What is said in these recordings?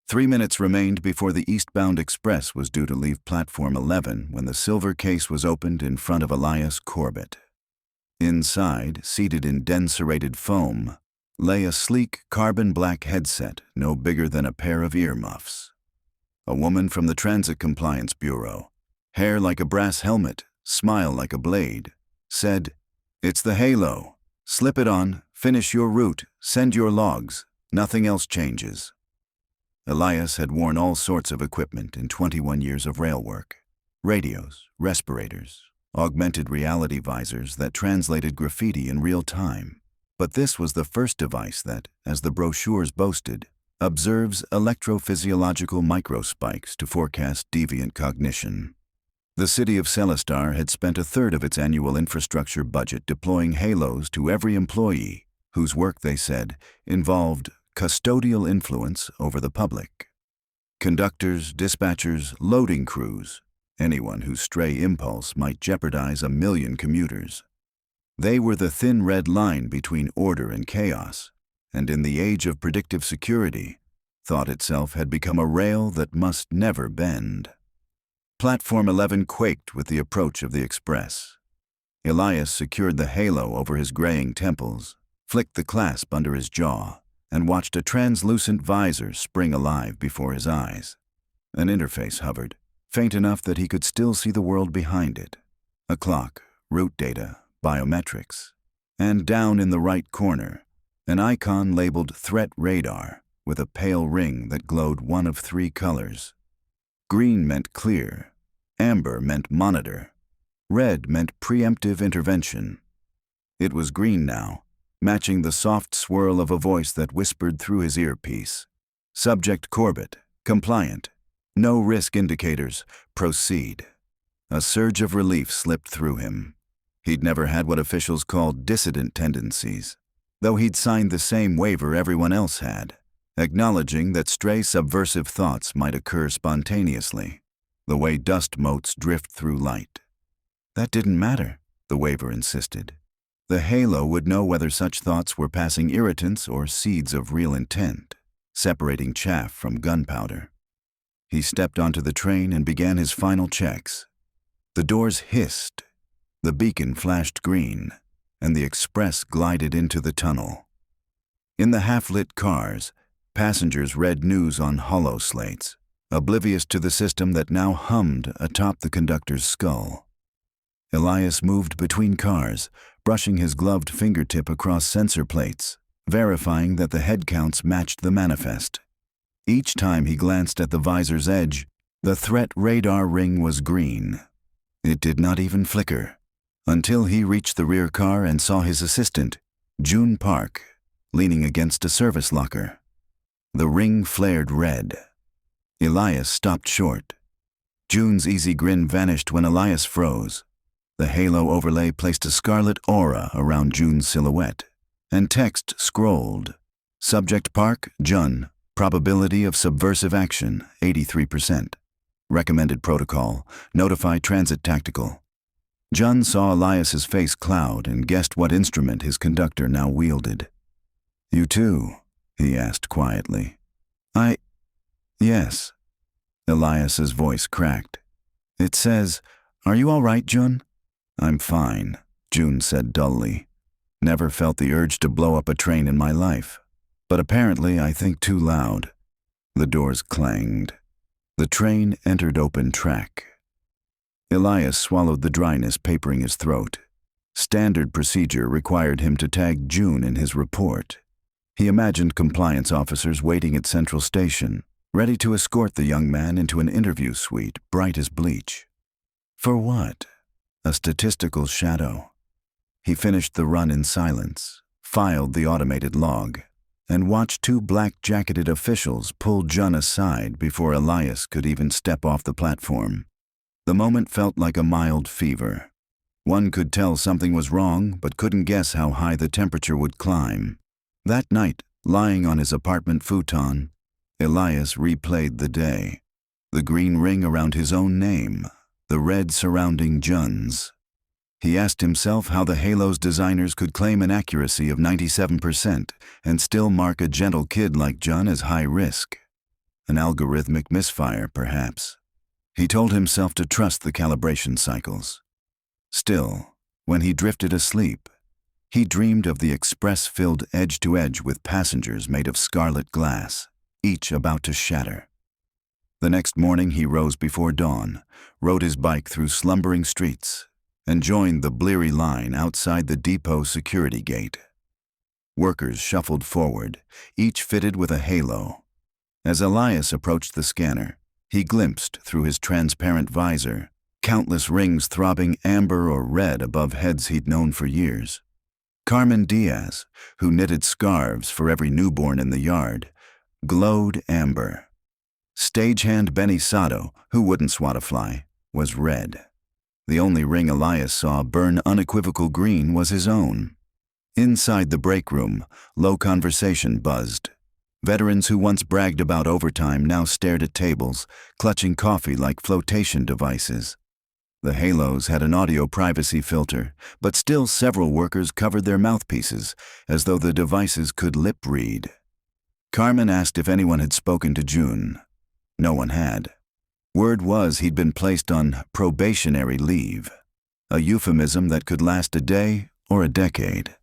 3 minutes remained before the eastbound express was due to leave Platform 11 when the silver case was opened in front of Elias Corbett. Inside, seated in dense-serrated foam, lay a sleek carbon-black headset no bigger than a pair of earmuffs. A woman from the Transit Compliance Bureau, hair like a brass helmet, smile like a blade, said, "It's the Halo. Slip it on, finish your route, send your logs. Nothing else changes." Elias had worn all sorts of equipment in 21 years of rail work. Radios, respirators, augmented reality visors that translated graffiti in real time. But this was the first device that, as the brochures boasted, observes electrophysiological microspikes to forecast deviant cognition. The city of Celestar had spent a third of its annual infrastructure budget deploying halos to every employee, whose work, they said, involved custodial influence over the public. Conductors, dispatchers, loading crews, anyone whose stray impulse might jeopardize 1,000,000 commuters. They were the thin red line between order and chaos, and in the age of predictive security, thought itself had become a rail that must never bend. Platform 11 quaked with the approach of the express. Elias secured the halo over his graying temples, flicked the clasp under his jaw, and watched a translucent visor spring alive before his eyes. An interface hovered, faint enough that he could still see the world behind it. A clock, route data, biometrics, and down in the right corner, an icon labeled Threat Radar with a pale ring that glowed one of 3 colors. Green meant clear, amber meant monitor, red meant preemptive intervention. It was green now, matching the soft swirl of a voice that whispered through his earpiece. Subject Corbett, compliant. No risk indicators, proceed. A surge of relief slipped through him. He'd never had what officials called dissident tendencies, though he'd signed the same waiver everyone else had, acknowledging that stray subversive thoughts might occur spontaneously, the way dust motes drift through light. That didn't matter, the waiver insisted. The halo would know whether such thoughts were passing irritants or seeds of real intent, separating chaff from gunpowder. He stepped onto the train and began his final checks. The doors hissed, the beacon flashed green, and the express glided into the tunnel. In the half-lit cars, passengers read news on hollow slates, oblivious to the system that now hummed atop the conductor's skull. Elias moved between cars, brushing his gloved fingertip across sensor plates, verifying that the head counts matched the manifest. Each time he glanced at the visor's edge, the threat radar ring was green. It did not even flicker, until he reached the rear car and saw his assistant, June Park, leaning against a service locker. The ring flared red. Elias stopped short. June's easy grin vanished when Elias froze. The halo overlay placed a scarlet aura around June's silhouette, and text scrolled. Subject Park, Jun. Probability of subversive action, 83%. Recommended protocol, notify Transit Tactical. Jun saw Elias's face cloud and guessed what instrument his conductor now wielded. "You too?" he asked quietly. Yes." Elias's voice cracked. "It says, are you all right, Jun?" "I'm fine," June said dully. "Never felt the urge to blow up a train in my life. But apparently I think too loud." The doors clanged. The train entered open track. Elias swallowed the dryness papering his throat. Standard procedure required him to tag June in his report. He imagined compliance officers waiting at Central Station, ready to escort the young man into an interview suite bright as bleach. For what? A statistical shadow. He finished the run in silence, filed the automated log, and watched 2 black-jacketed officials pull Jun aside before Elias could even step off the platform. The moment felt like a mild fever. One could tell something was wrong, but couldn't guess how high the temperature would climb. That night, lying on his apartment futon, Elias replayed the day. The green ring around his own name, the red surrounding Jun's. He asked himself how the Halo's designers could claim an accuracy of 97% and still mark a gentle kid like Jun as high risk. An algorithmic misfire, perhaps. He told himself to trust the calibration cycles. Still, when he drifted asleep, he dreamed of the express filled edge-to-edge with passengers made of scarlet glass, each about to shatter. The next morning he rose before dawn, rode his bike through slumbering streets, and joined the bleary line outside the depot security gate. Workers shuffled forward, each fitted with a halo. As Elias approached the scanner, he glimpsed through his transparent visor countless rings throbbing amber or red above heads he'd known for years. Carmen Diaz, who knitted scarves for every newborn in the yard, glowed amber. Stagehand Benny Sato, who wouldn't swat a fly, was red. The only ring Elias saw burn unequivocal green was his own. Inside the break room, low conversation buzzed. Veterans who once bragged about overtime now stared at tables, clutching coffee like flotation devices. The halos had an audio privacy filter, but still several workers covered their mouthpieces, as though the devices could lip read. Carmen asked if anyone had spoken to June. No one had. Word was he'd been placed on probationary leave, a euphemism that could last a day or a decade.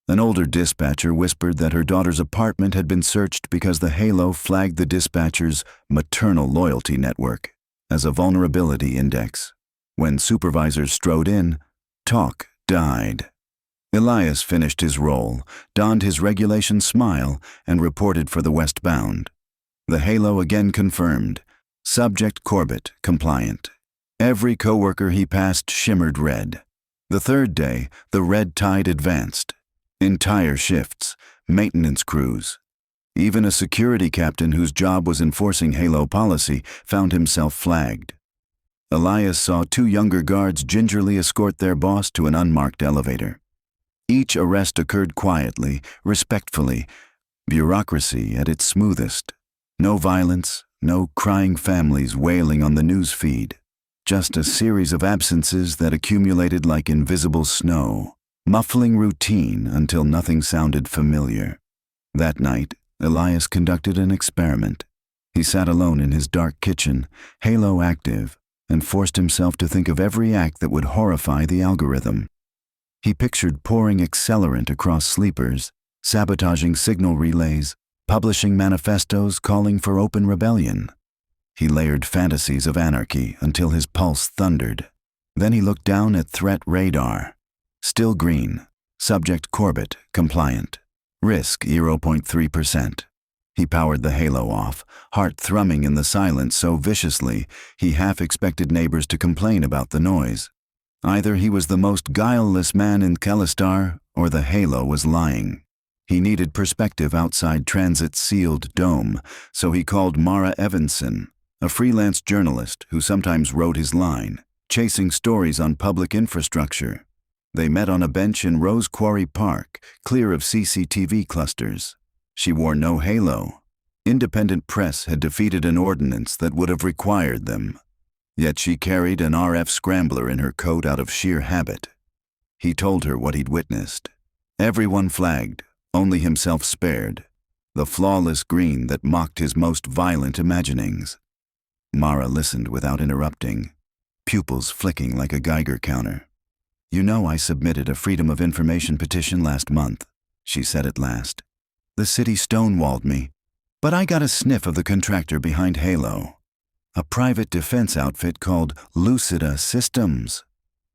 An older dispatcher whispered that her daughter's apartment had been searched because the halo flagged the dispatcher's maternal loyalty network as a vulnerability index. When supervisors strode in, talk died. Elias finished his roll, donned his regulation smile, and reported for the westbound. The halo again confirmed. Subject Corbett, compliant. Every coworker he passed shimmered red. The third day, the red tide advanced. Entire shifts, maintenance crews. Even a security captain whose job was enforcing halo policy found himself flagged. Elias saw two younger guards gingerly escort their boss to an unmarked elevator. Each arrest occurred quietly, respectfully, bureaucracy at its smoothest. No violence, no crying families wailing on the news feed. Just a series of absences that accumulated like invisible snow, muffling routine until nothing sounded familiar. That night, Elias conducted an experiment. He sat alone in his dark kitchen, halo active, and forced himself to think of every act that would horrify the algorithm. He pictured pouring accelerant across sleepers, sabotaging signal relays, publishing manifestos calling for open rebellion. He layered fantasies of anarchy until his pulse thundered. Then he looked down at threat radar. Still green. Subject Corbett, compliant. Risk 0.3%. He powered the halo off, heart thrumming in the silence so viciously he half expected neighbors to complain about the noise. Either he was the most guileless man in Kelistar, or the halo was lying. He needed perspective outside Transit's sealed dome, so he called Mara Evanson, a freelance journalist who sometimes wrote his line, chasing stories on public infrastructure. They met on a bench in Rose Quarry Park, clear of CCTV clusters. She wore no halo. Independent press had defeated an ordinance that would have required them. Yet she carried an RF scrambler in her coat out of sheer habit. He told her what he'd witnessed. Everyone flagged, only himself spared. The flawless green that mocked his most violent imaginings. Mara listened without interrupting, pupils flicking like a Geiger counter. "You know I submitted a Freedom of Information petition last month," she said at last. "The city stonewalled me, but I got a sniff of the contractor behind Halo. A private defense outfit called Lucida Systems.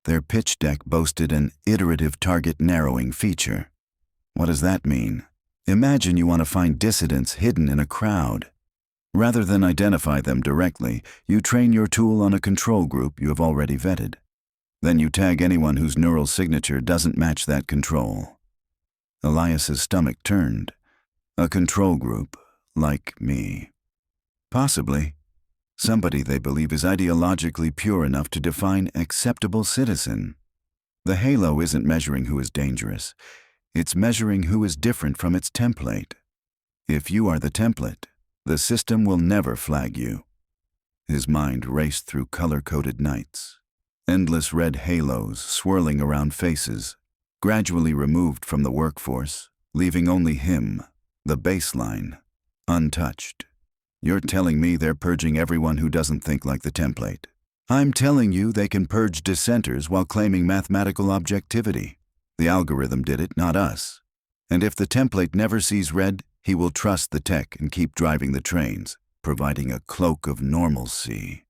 Their pitch deck boasted an iterative target narrowing feature. What does that mean? Imagine you want to find dissidents hidden in a crowd. Rather than identify them directly, you train your tool on a control group you have already vetted. Then you tag anyone whose neural signature doesn't match that control." Elias's stomach turned. A control group, like me. Possibly. Somebody they believe is ideologically pure enough to define acceptable citizen. The halo isn't measuring who is dangerous. It's measuring who is different from its template. If you are the template, the system will never flag you. His mind raced through color-coded nights. Endless red halos swirling around faces, gradually removed from the workforce, leaving only him, the baseline, untouched. You're telling me they're purging everyone who doesn't think like the template. I'm telling you they can purge dissenters while claiming mathematical objectivity. The algorithm did it, not us. And if the template never sees red, he will trust the tech and keep driving the trains, providing a cloak of normalcy.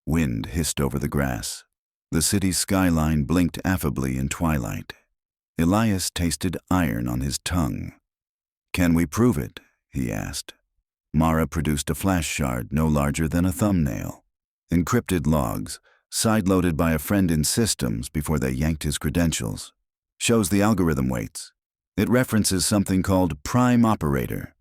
Wind hissed over the grass. The city's skyline blinked affably in twilight. Elias tasted iron on his tongue. "Can we prove it?" he asked. Mara produced a flash shard no larger than a thumbnail. Encrypted logs, sideloaded by a friend in systems before they yanked his credentials. Shows the algorithm weights. It references something called prime operator,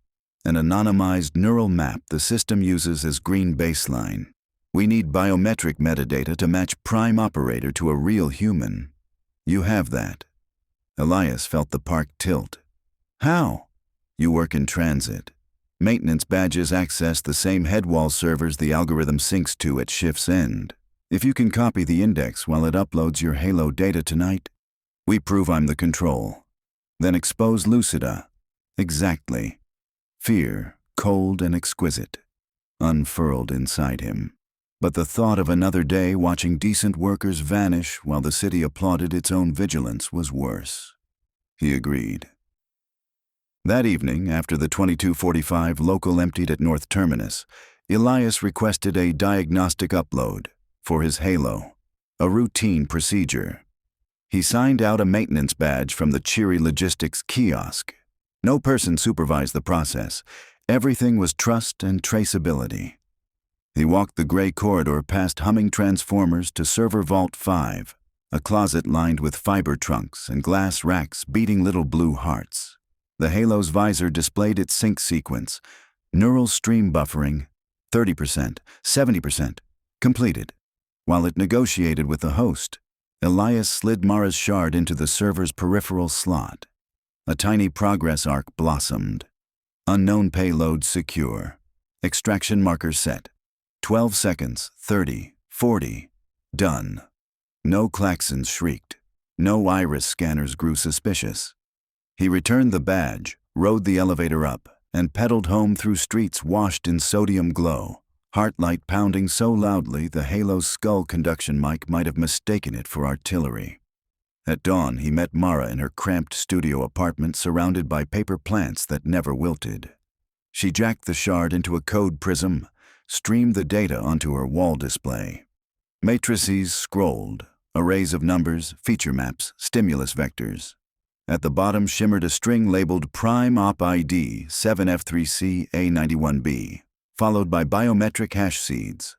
an anonymized neural map the system uses as green baseline. We need biometric metadata to match prime operator to a real human. You have that. Elias felt the park tilt. How? You work in transit. Maintenance badges access the same headwall servers the algorithm syncs to at shift's end. If you can copy the index while it uploads your Halo data tonight, we prove I'm the control. Then expose Lucida. Exactly. Fear, cold and exquisite, unfurled inside him. But the thought of another day watching decent workers vanish while the city applauded its own vigilance was worse. He agreed. That evening, after the 2245 local emptied at North Terminus, Elias requested a diagnostic upload for his Halo, a routine procedure. He signed out a maintenance badge from the Cheery Logistics kiosk. No person supervised the process. Everything was trust and traceability. He walked the gray corridor past humming transformers to Server Vault 5, a closet lined with fiber trunks and glass racks beating little blue hearts. The Halo's visor displayed its sync sequence. Neural stream buffering, 30%, 70%, completed. While it negotiated with the host, Elias slid Mara's shard into the server's peripheral slot. A tiny progress arc blossomed. Unknown payload secure. Extraction marker set. 12 seconds, 30, 40. Done. No klaxons shrieked. No iris scanners grew suspicious. He returned the badge, rode the elevator up, and pedaled home through streets washed in sodium glow, heartlight pounding so loudly the Halo's skull conduction mic might have mistaken it for artillery. At dawn, he met Mara in her cramped studio apartment surrounded by paper plants that never wilted. She jacked the shard into a code prism, streamed the data onto her wall display. Matrices scrolled, arrays of numbers, feature maps, stimulus vectors. At the bottom shimmered a string labeled Prime Op ID 7F3C A91B, followed by biometric hash seeds.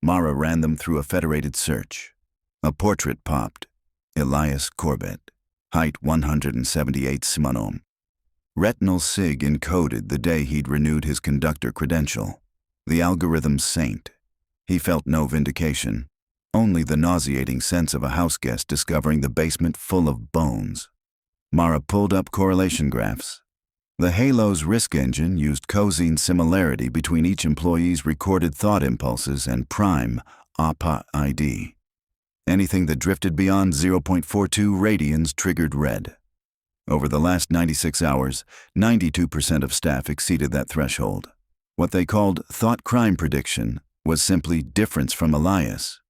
Mara ran them through a federated search. A portrait popped. Elias Corbett, height 178 cm. Retinal SIG encoded the day he'd renewed his conductor credential. The algorithm's saint. He felt no vindication, only the nauseating sense of a houseguest discovering the basement full of bones. Mara pulled up correlation graphs. The Halo's risk engine used cosine similarity between each employee's recorded thought impulses and prime APA ID. Anything that drifted beyond 0.42 radians triggered red. Over the last 96 hours, 92% of staff exceeded that threshold. What they called thought crime prediction was simply difference from Elias.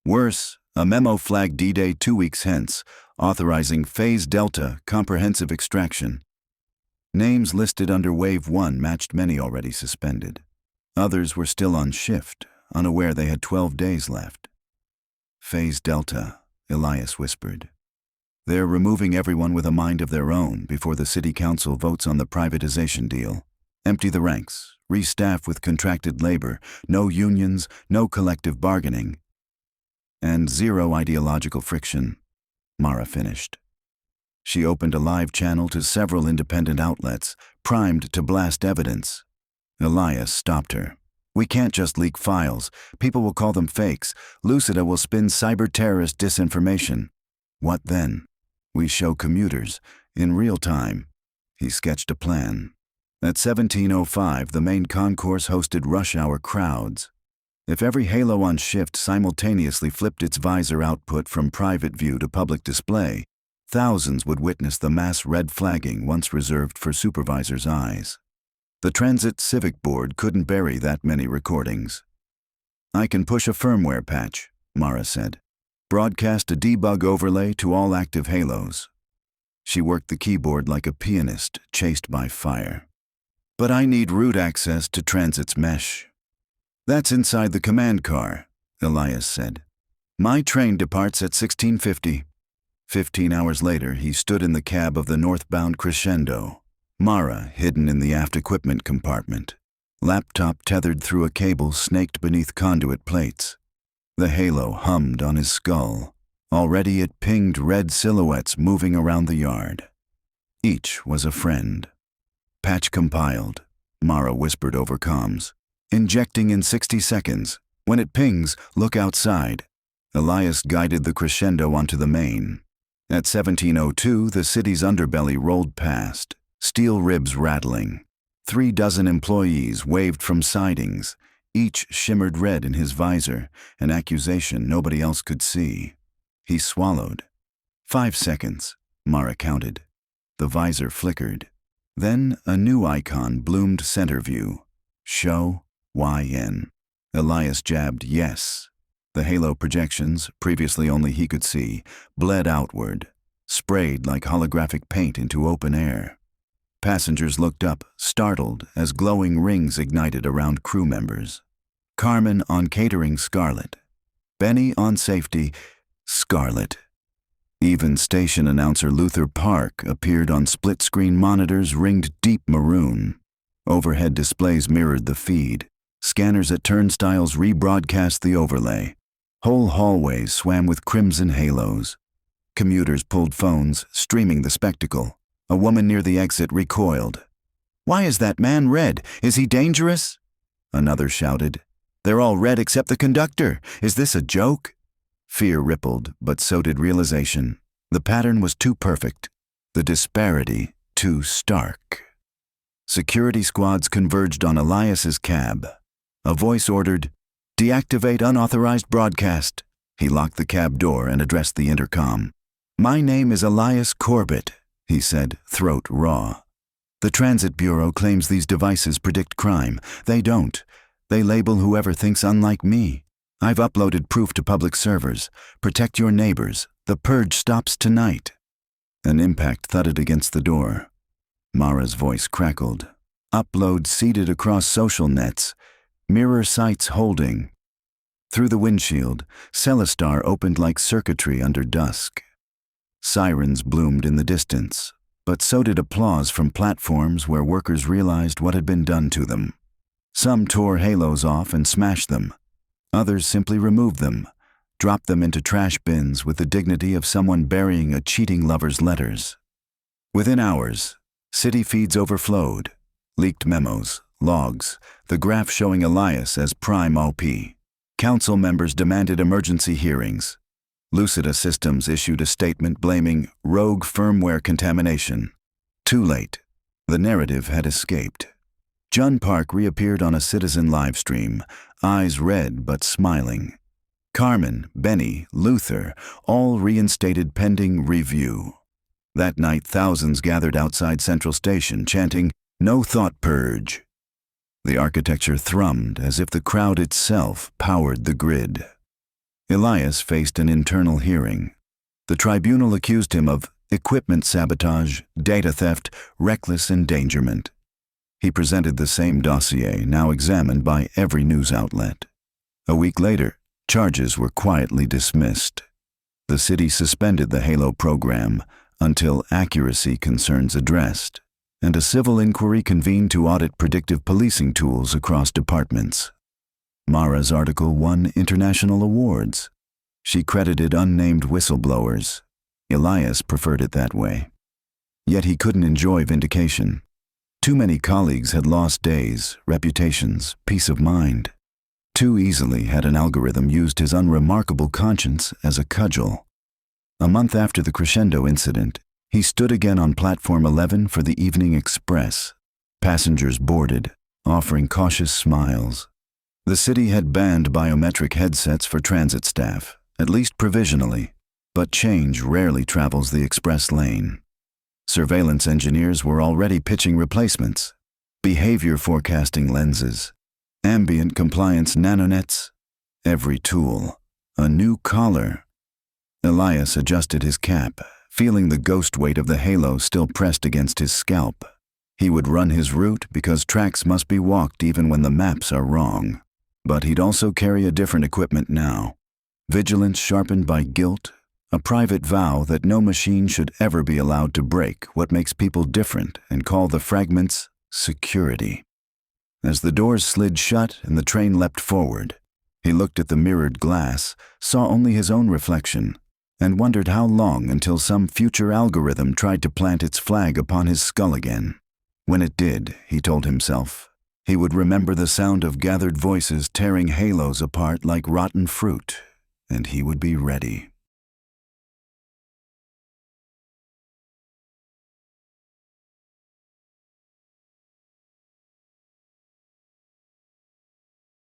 Worse, a memo flagged D-Day 2 weeks hence, authorizing Phase Delta comprehensive extraction. Names listed under Wave 1 matched many already suspended. Others were still on shift, unaware they had 12 days left. Phase Delta, Elias whispered. They're removing everyone with a mind of their own before the city council votes on the privatization deal. Empty the ranks, restaff with contracted labor, no unions, no collective bargaining, and zero ideological friction. Mara finished. She opened a live channel to several independent outlets, primed to blast evidence. Elias stopped her. We can't just leak files. People will call them fakes. Lucida will spin cyber-terrorist disinformation. What then? We show commuters, in real time. He sketched a plan. At 17:05, the main concourse hosted rush-hour crowds. If every Halo on shift simultaneously flipped its visor output from private view to public display, thousands would witness the mass red flagging once reserved for supervisors' eyes. The Transit Civic Board couldn't bury that many recordings. "I can push a firmware patch," Mara said. "Broadcast a debug overlay to all active halos." She worked the keyboard like a pianist chased by fire. "But I need root access to Transit's mesh." "That's inside the command car," Elias said. "My train departs at 16:50. 15 hours later, he stood in the cab of the northbound Crescendo, Mara hidden in the aft equipment compartment, laptop tethered through a cable snaked beneath conduit plates. The halo hummed on his skull. Already it pinged red silhouettes moving around the yard. Each was a friend. "Patch compiled," Mara whispered over comms. "Injecting in 60 seconds. When it pings, look outside." Elias guided the Crescendo onto the main. At 17:02, the city's underbelly rolled past, steel ribs rattling. 3 dozen employees waved from sidings. Each shimmered red in his visor, an accusation nobody else could see. He swallowed. 5 seconds, Mara counted. The visor flickered. Then a new icon bloomed center view. Show YN. Elias jabbed yes. The halo projections, previously only he could see, bled outward, sprayed like holographic paint into open air. Passengers looked up, startled, as glowing rings ignited around crew members. Carmen on catering, scarlet. Benny on safety, scarlet. Even station announcer Luther Park appeared on split-screen monitors ringed deep maroon. Overhead displays mirrored the feed. Scanners at turnstiles rebroadcast the overlay. Whole hallways swam with crimson halos. Commuters pulled phones, streaming the spectacle. A woman near the exit recoiled. "Why is that man red? Is he dangerous?" Another shouted. "They're all red except the conductor. Is this a joke?" Fear rippled, but so did realization. The pattern was too perfect. The disparity too stark. Security squads converged on Elias's cab. A voice ordered, "Deactivate unauthorized broadcast." He locked the cab door and addressed the intercom. "My name is Elias Corbett," he said, throat raw. "The Transit Bureau claims these devices predict crime. They don't. They label whoever thinks unlike me. I've uploaded proof to public servers. Protect your neighbors. The purge stops tonight." An impact thudded against the door. Mara's voice crackled. Upload seeded across social nets. Mirror sites holding. Through the windshield, Celestar opened like circuitry under dusk. Sirens bloomed in the distance, but so did applause from platforms where workers realized what had been done to them. Some tore halos off and smashed them. Others simply removed them, dropped them into trash bins with the dignity of someone burying a cheating lover's letters. Within hours, city feeds overflowed. Leaked memos, logs, the graph showing Elias as prime OP. Council members demanded emergency hearings. Lucida Systems issued a statement blaming rogue firmware contamination. Too late. The narrative had escaped. Jun Park reappeared on a citizen livestream, eyes red but smiling. Carmen, Benny, Luther, all reinstated pending review. That night, thousands gathered outside Central Station, chanting, "No thought purge." The architecture thrummed as if the crowd itself powered the grid. Elias faced an internal hearing. The tribunal accused him of equipment sabotage, data theft, reckless endangerment. He presented the same dossier, now examined by every news outlet. A week later, charges were quietly dismissed. The city suspended the Halo program until accuracy concerns addressed, and a civil inquiry convened to audit predictive policing tools across departments. Mara's article won international awards. She credited unnamed whistleblowers. Elias preferred it that way. Yet he couldn't enjoy vindication. Too many colleagues had lost days, reputations, peace of mind. Too easily had an algorithm used his unremarkable conscience as a cudgel. A month after the Crescendo incident, he stood again on Platform 11 for the evening express. Passengers boarded, offering cautious smiles. The city had banned biometric headsets for transit staff, at least provisionally, but change rarely travels the express lane. Surveillance engineers were already pitching replacements. behavior forecasting lenses, ambient compliance nanonets, every tool, a new collar. Elias adjusted his cap, feeling the ghost weight of the halo still pressed against his scalp. He would run his route because tracks must be walked even when the maps are wrong. But he'd also carry a different equipment now. Vigilance sharpened by guilt, a private vow that no machine should ever be allowed to break what makes people different and call the fragments security. As the doors slid shut and the train leapt forward, he looked at the mirrored glass, saw only his own reflection, and wondered how long until some future algorithm tried to plant its flag upon his skull again. When it did, he told himself, he would remember the sound of gathered voices tearing halos apart like rotten fruit, and he would be ready.